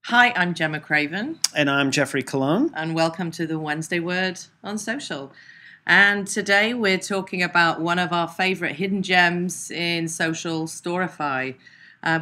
Hi, I'm Gemma Craven, And I'm Jeffrey Cologne. and welcome to the Wednesday Word on Social. And today we're talking about one of our favorite hidden gems in social, Storify.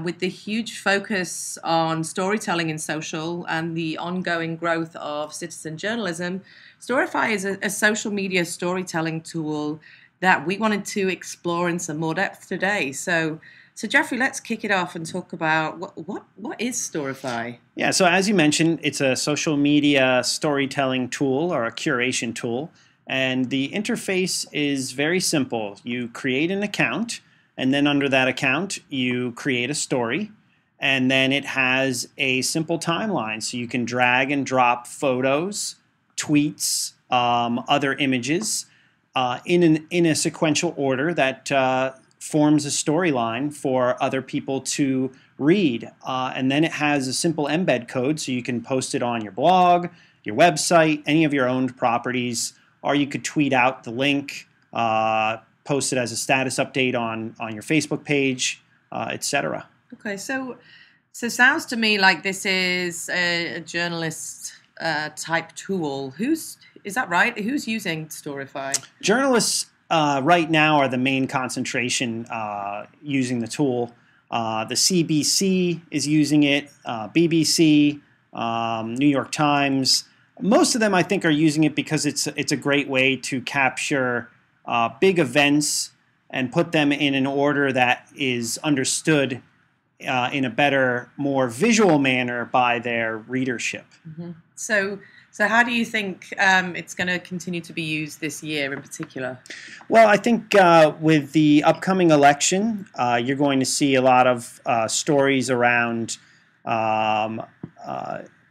With the huge focus on storytelling in social and the ongoing growth of citizen journalism, Storify is a social media storytelling tool that we wanted to explore in some more depth today. So Jeffrey, let's kick it off and talk about what is Storify? Yeah, so as you mentioned, it's a social media storytelling tool or a curation tool. And the interface is very simple. You create an account, and then under that account, you create a story. And then it has a simple timeline. So you can drag and drop photos, tweets, other images in a sequential order that forms a storyline for other people to read. And then it has a simple embed code, so you can post it on your blog, your website, any of your owned properties, or you could tweet out the link, post it as a status update on your Facebook page, etc. Okay, so sounds to me like this is a journalist type tool. Is that right? Who's using Storify? Journalists right now are the main concentration using the tool. The CBC is using it, BBC, New York Times. Most of them, I think, are using it because it's a great way to capture big events and put them in an order that is understood in a better, more visual manner by their readership. Mm-hmm. So how do you think it's going to continue to be used this year in particular? Well, I think with the upcoming election, you're going to see a lot of stories around Barack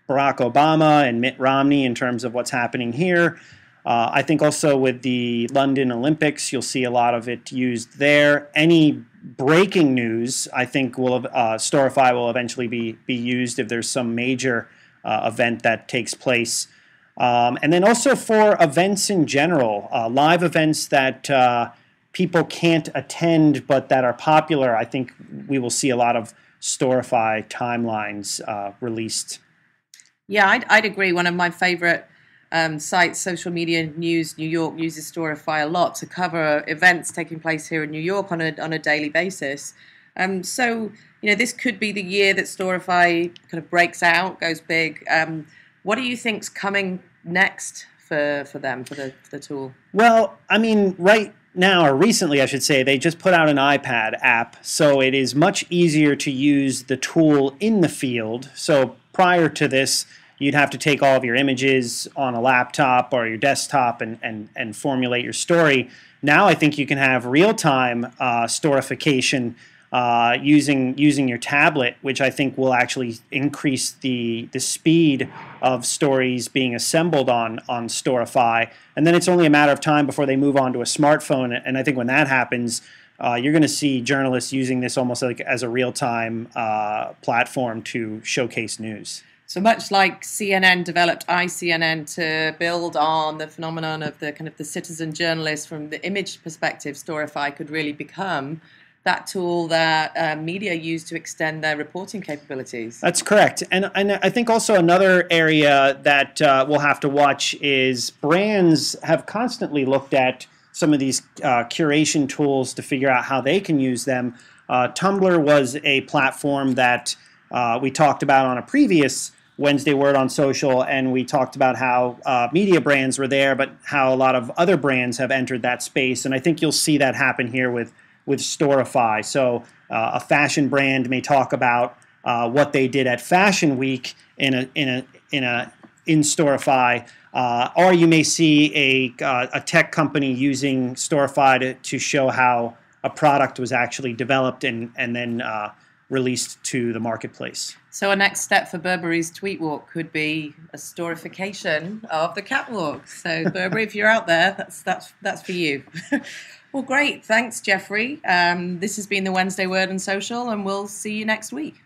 Obama and Mitt Romney in terms of what's happening here. I think also with the London Olympics, you'll see a lot of it used there. Any breaking news, I think, Storify will eventually be used if there's some major event that takes place. And then also for events in general, live events that people can't attend but that are popular, I think we will see a lot of Storify timelines released. Yeah, I'd agree. One of my favorite sites, Social Media News New York, uses Storify a lot to cover events taking place here in New York on a daily basis. So, this could be the year that Storify kind of breaks out, goes big. What do you think's coming next for them, for the tool? Well, I mean, right now, or recently, I should say, they just put out an iPad app, so it is much easier to use the tool in the field. So prior to this, you'd have to take all of your images on a laptop or your desktop and formulate your story. Now I think you can have real-time Storifycation using your tablet, which I think will actually increase the speed of stories being assembled on Storify. And then it's only a matter of time before they move on to a smartphone. And I think when that happens, you're going to see journalists using this almost like as a real-time platform to showcase news. So much like CNN developed iCNN to build on the phenomenon of the kind of the citizen journalist from the image perspective, Storify could really become that tool that media use to extend their reporting capabilities. That's correct. And I think also another area that we'll have to watch is brands have constantly looked at some of these curation tools to figure out how they can use them. Tumblr was a platform that we talked about on a previous Wednesday Word on Social, and we talked about how media brands were there, but how a lot of other brands have entered that space. And I think you'll see that happen here with Storify. So a fashion brand may talk about what they did at Fashion Week in Storify, or you may see a tech company using Storify to show how a product was actually developed and then released to the marketplace. So a next step for Burberry's tweet walk could be a Storifycation of the catwalk. So Burberry, if you're out there, that's for you. Well, great. Thanks, Jeffrey. This has been the Wednesday Word on Social, and we'll see you next week.